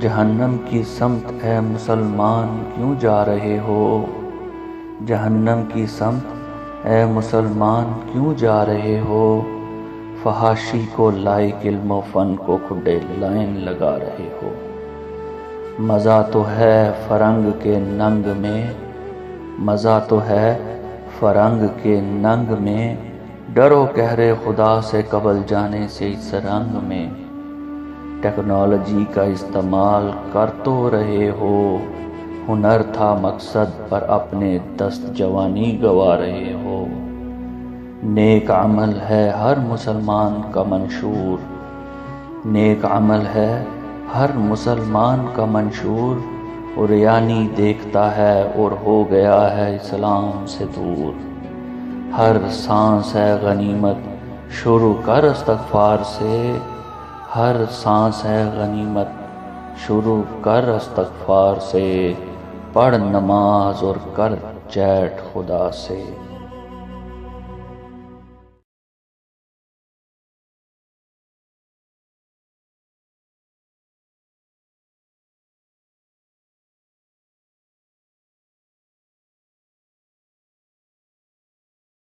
جہنم کی سمت اے مسلمان کیوں جا رہے ہو؟ جہنم کی سمت اے مسلمان کیوں جا رہے ہو؟ فحاشی کو لائق علم و فن کو کھڈے لائن لگا رہے ہو۔ مزہ تو ہے فرنگ کے ننگ میں، مزہ تو ہے فرنگ کے ننگ میں، ڈرو قہر خدا سے قبل جانے سے اس رنگ میں۔ ٹیکنالوجی کا استعمال کر تو رہے ہو، ہنر تھا مقصد پر اپنے دست جوانی گوا رہے ہو۔ نیک عمل ہے ہر مسلمان کا منشور، نیک عمل ہے ہر مسلمان کا منشور، اور یعنی دیکھتا ہے اور ہو گیا ہے اسلام سے دور۔ ہر سانس ہے غنیمت شروع کر استغفار سے، ہر سانس ہے غنیمت شروع کر استغفار سے، پڑھ نماز اور کر چیٹ خدا سے۔